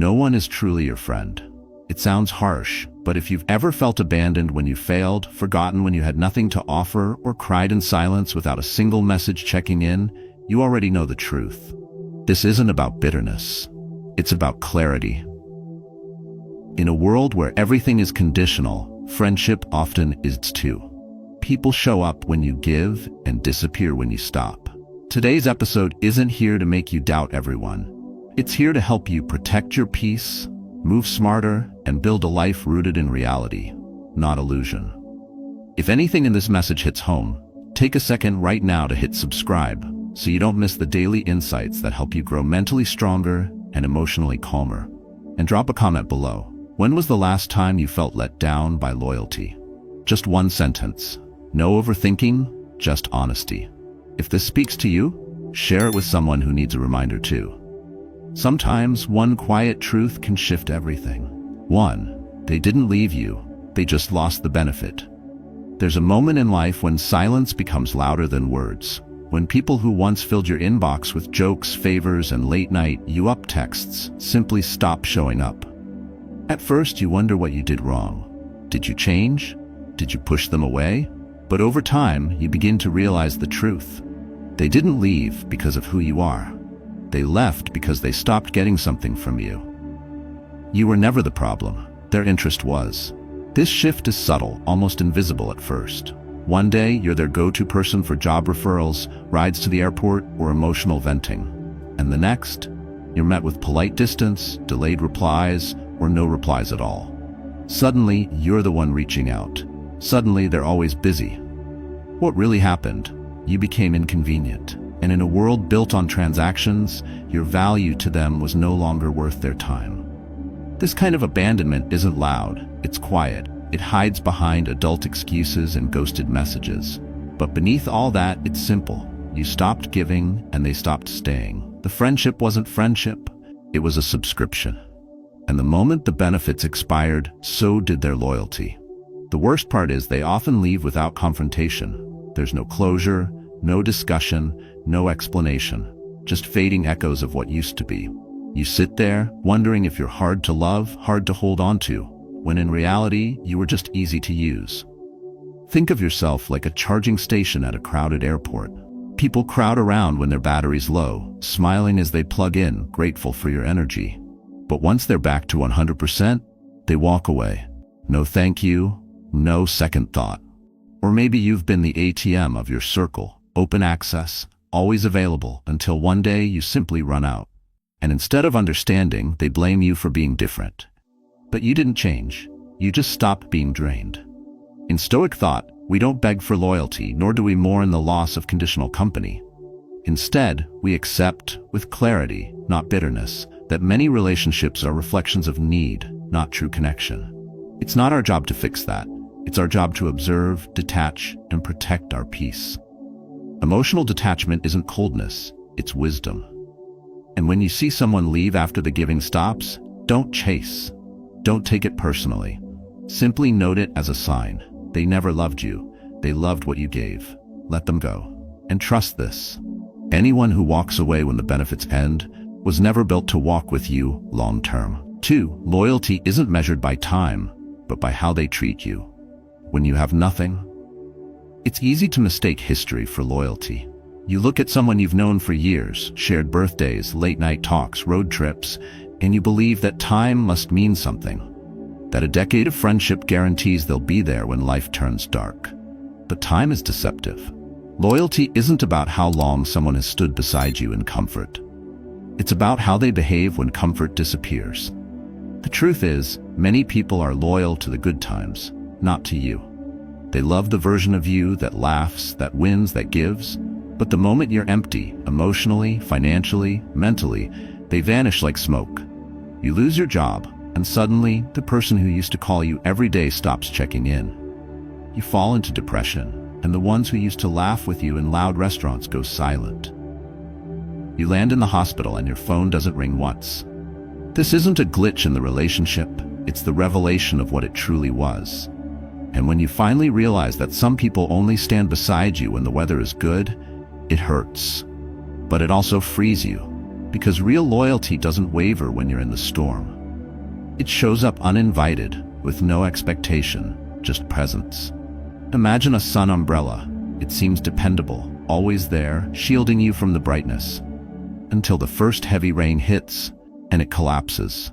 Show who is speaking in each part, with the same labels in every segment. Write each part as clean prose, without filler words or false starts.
Speaker 1: No one is truly your friend. It sounds harsh, but if you've ever felt abandoned when you failed, forgotten when you had nothing to offer, or cried in silence without a single message checking in, you already know the truth. This isn't about bitterness. It's about clarity. In a world where everything is conditional, friendship often is too. People show up when you give and disappear when you stop. Today's episode isn't here to make you doubt everyone. It's here to help you protect your peace, move smarter, and build a life rooted in reality, not illusion. If anything in this message hits home, take a second right now to hit subscribe so you don't miss the daily insights that help you grow mentally stronger and emotionally calmer. And drop a comment below. When was the last time you felt let down by loyalty? Just one sentence. No overthinking, just honesty. If this speaks to you, share it with someone who needs a reminder too. Sometimes one quiet truth can shift everything. 1. They didn't leave you, they just lost the benefit. There's a moment in life when silence becomes louder than words. When people who once filled your inbox with jokes, favors, and late-night you-up texts simply stop showing up. At first, you wonder what you did wrong. Did you change? Did you push them away? But over time, you begin to realize the truth. They didn't leave because of who you are. They left because they stopped getting something from you. You were never the problem. Their interest was. This shift is subtle, almost invisible at first. One day, you're their go-to person for job referrals, rides to the airport, or emotional venting. And the next, you're met with polite distance, delayed replies, or no replies at all. Suddenly, you're the one reaching out. Suddenly, they're always busy. What really happened? You became inconvenient. And in a world built on transactions, your value to them was no longer worth their time. This kind of abandonment isn't loud, it's quiet. It hides behind adult excuses and ghosted messages. But beneath all that, it's simple. You stopped giving and they stopped staying. The friendship wasn't friendship, it was a subscription. And the moment the benefits expired, so did their loyalty. The worst part is they often leave without confrontation. There's no closure, no discussion, no explanation, just fading echoes of what used to be. You sit there, wondering if you're hard to love, hard to hold on to, when in reality, you were just easy to use. Think of yourself like a charging station at a crowded airport. People crowd around when their battery's low, smiling as they plug in, grateful for your energy. But once they're back to 100%, they walk away. No thank you, no second thought. Or maybe you've been the ATM of your circle, open access, always available, until one day you simply run out. And instead of understanding, they blame you for being different. But you didn't change. You just stopped being drained. In Stoic thought, we don't beg for loyalty, nor do we mourn the loss of conditional company. Instead, we accept, with clarity, not bitterness, that many relationships are reflections of need, not true connection. It's not our job to fix that. It's our job to observe, detach, and protect our peace. Emotional detachment isn't coldness, it's wisdom. And when you see someone leave after the giving stops, don't chase. Don't take it personally. Simply note it as a sign. They never loved you. They loved what you gave. Let them go. And trust this. Anyone who walks away when the benefits end was never built to walk with you long term. 2. Loyalty isn't measured by time, but by how they treat you. When you have nothing, it's easy to mistake history for loyalty. You look at someone you've known for years, shared birthdays, late-night talks, road trips, and you believe that time must mean something. That a decade of friendship guarantees they'll be there when life turns dark. But time is deceptive. Loyalty isn't about how long someone has stood beside you in comfort. It's about how they behave when comfort disappears. The truth is, many people are loyal to the good times, not to you. They love the version of you that laughs, that wins, that gives. But the moment you're empty, emotionally, financially, mentally, they vanish like smoke. You lose your job, and suddenly, the person who used to call you every day stops checking in. You fall into depression, and the ones who used to laugh with you in loud restaurants go silent. You land in the hospital and your phone doesn't ring once. This isn't a glitch in the relationship, it's the revelation of what it truly was. And when you finally realize that some people only stand beside you when the weather is good, it hurts. But it also frees you. Because real loyalty doesn't waver when you're in the storm. It shows up uninvited, with no expectation, just presence. Imagine a sun umbrella. It seems dependable, always there, shielding you from the brightness. Until the first heavy rain hits, and it collapses.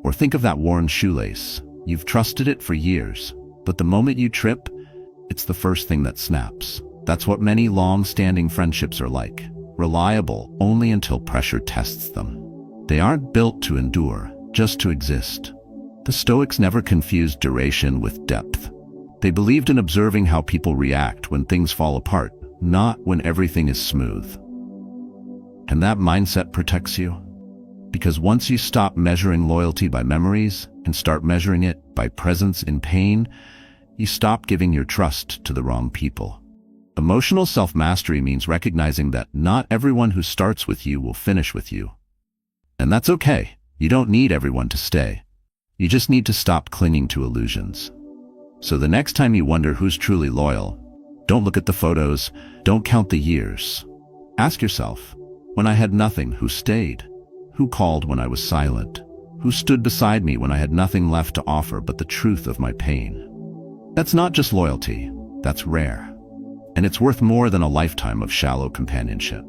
Speaker 1: Or think of that worn shoelace. You've trusted it for years, but the moment you trip, it's the first thing that snaps. That's what many long-standing friendships are like. Reliable only until pressure tests them. They aren't built to endure, just to exist. The Stoics never confused duration with depth. They believed in observing how people react when things fall apart, not when everything is smooth. And that mindset protects you. Because once you stop measuring loyalty by memories and start measuring it by presence in pain, you stop giving your trust to the wrong people. Emotional self-mastery means recognizing that not everyone who starts with you will finish with you. And that's okay. You don't need everyone to stay. You just need to stop clinging to illusions. So the next time you wonder who's truly loyal, don't look at the photos, don't count the years. Ask yourself, when I had nothing, who stayed? Who called when I was silent? Who stood beside me when I had nothing left to offer but the truth of my pain? That's not just loyalty, that's rare. And it's worth more than a lifetime of shallow companionship.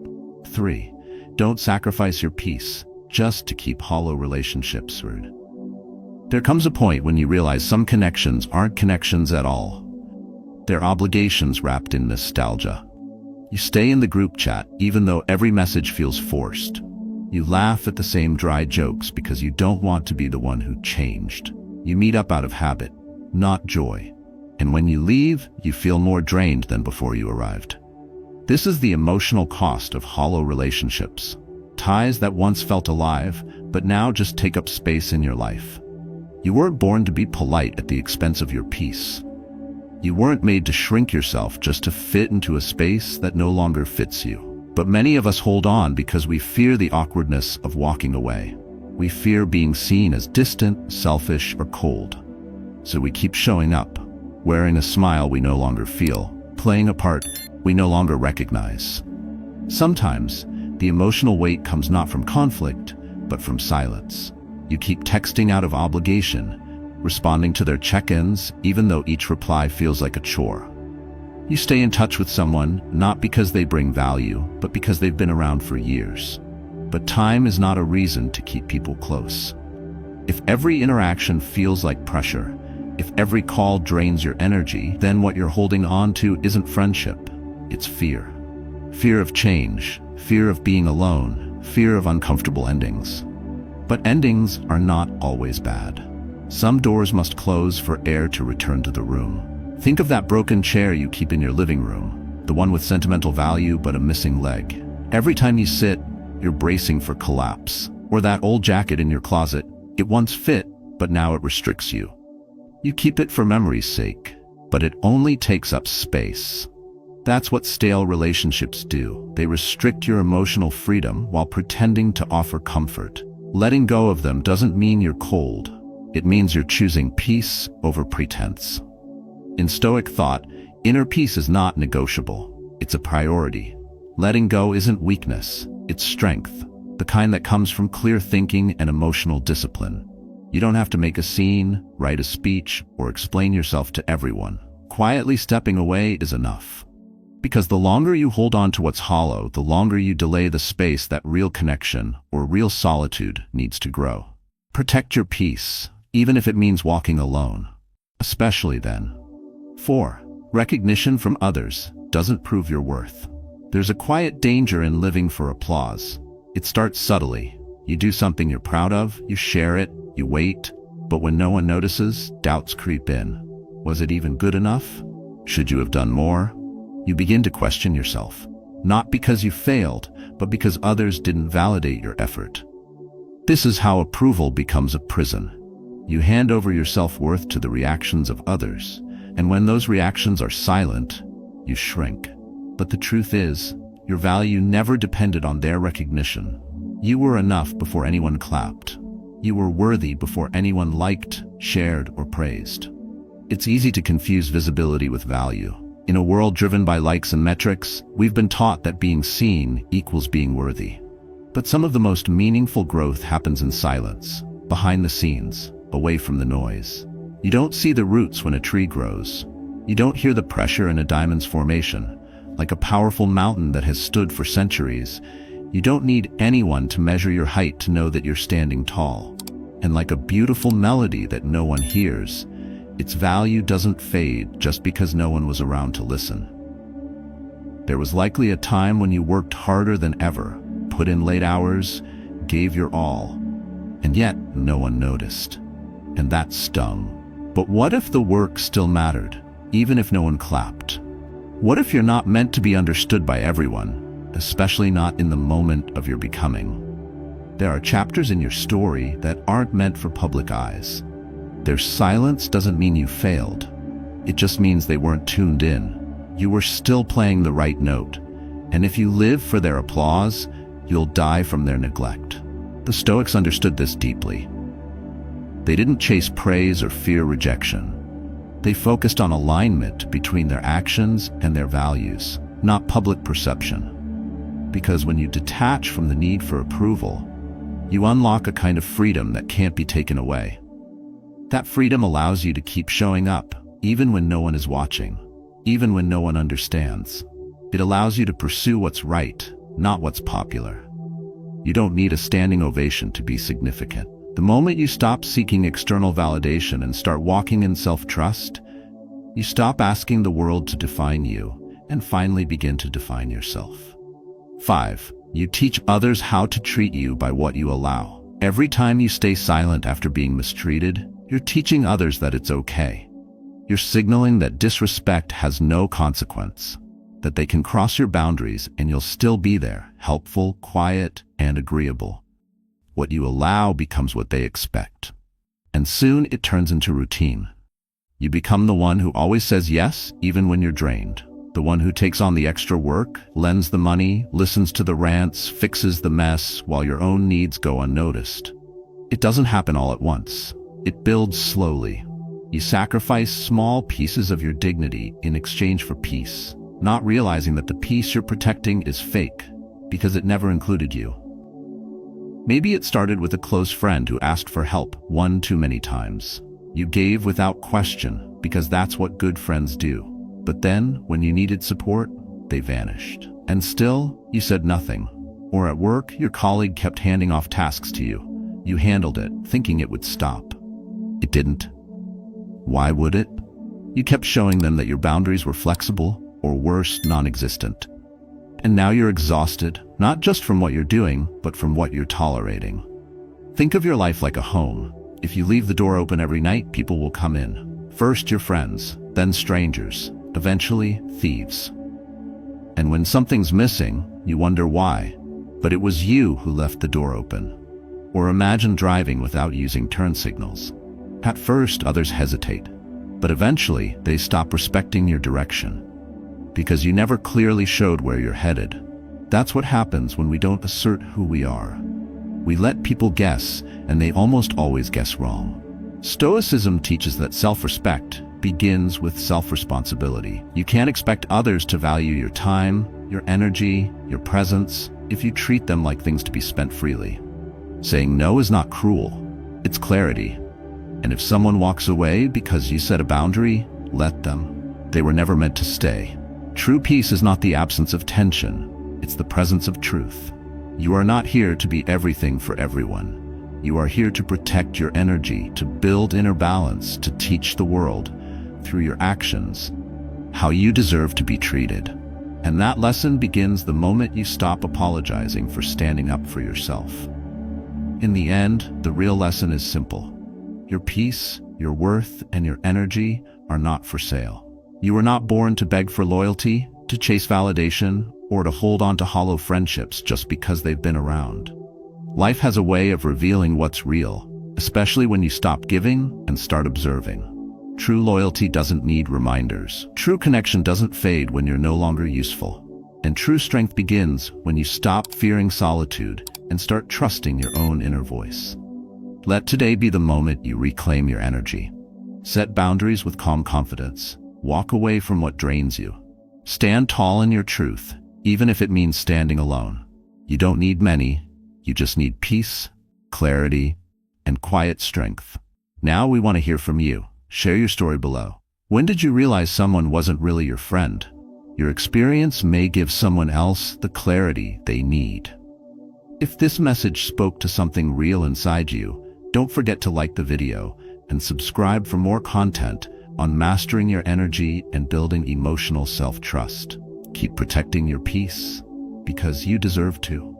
Speaker 1: 3. Don't sacrifice your peace just to keep hollow relationships rude. There comes a point when you realize some connections aren't connections at all. They're obligations wrapped in nostalgia. You stay in the group chat even though every message feels forced. You laugh at the same dry jokes because you don't want to be the one who changed. You meet up out of habit, not joy. And when you leave, you feel more drained than before you arrived. This is the emotional cost of hollow relationships. Ties that once felt alive, but now just take up space in your life. You weren't born to be polite at the expense of your peace. You weren't made to shrink yourself just to fit into a space that no longer fits you. But many of us hold on because we fear the awkwardness of walking away. We fear being seen as distant, selfish, or cold. So we keep showing up, wearing a smile we no longer feel, playing a part we no longer recognize. Sometimes, the emotional weight comes not from conflict, but from silence. You keep texting out of obligation, responding to their check-ins even though each reply feels like a chore. You stay in touch with someone not because they bring value, but because they've been around for years. But time is not a reason to keep people close. If every interaction feels like pressure, if every call drains your energy, then what you're holding on to isn't friendship, it's fear. Fear of change, fear of being alone, fear of uncomfortable endings. But endings are not always bad. Some doors must close for air to return to the room. Think of that broken chair you keep in your living room, the one with sentimental value but a missing leg. Every time you sit, you're bracing for collapse. Or that old jacket in your closet, it once fit, but now it restricts you. You keep it for memory's sake, but it only takes up space. That's what stale relationships do. They restrict your emotional freedom while pretending to offer comfort. Letting go of them doesn't mean you're cold. It means you're choosing peace over pretense. In Stoic thought, inner peace is not negotiable. It's a priority. Letting go isn't weakness, it's strength, the kind that comes from clear thinking and emotional discipline. You don't have to make a scene, write a speech, or explain yourself to everyone. Quietly stepping away is enough. Because the longer you hold on to what's hollow, the longer you delay the space that real connection or real solitude needs to grow. Protect your peace, even if it means walking alone. Especially then. 4. Recognition from others doesn't prove your worth. There's a quiet danger in living for applause. It starts subtly. You do something you're proud of, you share it, you wait, but when no one notices, doubts creep in. Was it even good enough? Should you have done more? You begin to question yourself, not because you failed, but because others didn't validate your effort. This is how approval becomes a prison. You hand over your self-worth to the reactions of others, and when those reactions are silent, you shrink. But the truth is, your value never depended on their recognition. You were enough before anyone clapped. You were worthy before anyone liked, shared, or praised. It's easy to confuse visibility with value. In a world driven by likes and metrics, we've been taught that being seen equals being worthy. But some of the most meaningful growth happens in silence, behind the scenes, away from the noise. You don't see the roots when a tree grows. You don't hear the pressure in a diamond's formation. Like a powerful mountain that has stood for centuries, you don't need anyone to measure your height to know that you're standing tall. And like a beautiful melody that no one hears, its value doesn't fade just because no one was around to listen. There was likely a time when you worked harder than ever, put in late hours, gave your all, and yet no one noticed. And that stung. But what if the work still mattered, even if no one clapped? What if you're not meant to be understood by everyone, especially not in the moment of your becoming? There are chapters in your story that aren't meant for public eyes. Their silence doesn't mean you failed. It just means they weren't tuned in. You were still playing the right note. And if you live for their applause, you'll die from their neglect. The Stoics understood this deeply. They didn't chase praise or fear rejection. They focused on alignment between their actions and their values, not public perception. Because when you detach from the need for approval, you unlock a kind of freedom that can't be taken away. That freedom allows you to keep showing up, even when no one is watching, even when no one understands. It allows you to pursue what's right, not what's popular. You don't need a standing ovation to be significant. The moment you stop seeking external validation and start walking in self-trust, you stop asking the world to define you and finally begin to define yourself. 5. You teach others how to treat you by what you allow. Every time you stay silent after being mistreated, you're teaching others that it's okay. You're signaling that disrespect has no consequence, that they can cross your boundaries and you'll still be there, helpful, quiet, and agreeable. What you allow becomes what they expect. And soon it turns into routine. You become the one who always says yes, even when you're drained. The one who takes on the extra work, lends the money, listens to the rants, fixes the mess, while your own needs go unnoticed. It doesn't happen all at once. It builds slowly. You sacrifice small pieces of your dignity in exchange for peace, not realizing that the peace you're protecting is fake, because it never included you. Maybe it started with a close friend who asked for help one too many times. You gave without question, because that's what good friends do. But then, when you needed support, they vanished. And still, you said nothing. Or at work, your colleague kept handing off tasks to you. You handled it, thinking it would stop. It didn't. Why would it? You kept showing them that your boundaries were flexible, or worse, non-existent. And now you're exhausted, not just from what you're doing, but from what you're tolerating. Think of your life like a home. If you leave the door open every night, people will come in. First your friends, then strangers, eventually thieves. And when something's missing, you wonder why. But it was you who left the door open. Or imagine driving without using turn signals. At first, others hesitate, but eventually they stop respecting your direction. Because you never clearly showed where you're headed. That's what happens when we don't assert who we are. We let people guess, and they almost always guess wrong. Stoicism teaches that self-respect begins with self-responsibility. You can't expect others to value your time, your energy, your presence, if you treat them like things to be spent freely. Saying no is not cruel, it's clarity. And if someone walks away because you set a boundary, let them. They were never meant to stay. True peace is not the absence of tension, it's the presence of truth. You are not here to be everything for everyone. You are here to protect your energy, to build inner balance, to teach the world, through your actions, how you deserve to be treated. And that lesson begins the moment you stop apologizing for standing up for yourself. In the end, the real lesson is simple. Your peace, your worth, and your energy are not for sale. You were not born to beg for loyalty, to chase validation, or to hold on to hollow friendships just because they've been around. Life has a way of revealing what's real, especially when you stop giving and start observing. True loyalty doesn't need reminders. True connection doesn't fade when you're no longer useful. And true strength begins when you stop fearing solitude and start trusting your own inner voice. Let today be the moment you reclaim your energy. Set boundaries with calm confidence. Walk away from what drains you. Stand tall in your truth, even if it means standing alone. You don't need many, You just need peace, clarity, and quiet strength. Now we want to hear from you. Share your story below. When did you realize someone wasn't really your friend? Your experience may give someone else the clarity they need. If this message spoke to something real inside you, don't forget to like the video and subscribe for more content on mastering your energy and building emotional self-trust. Keep protecting your peace because you deserve to.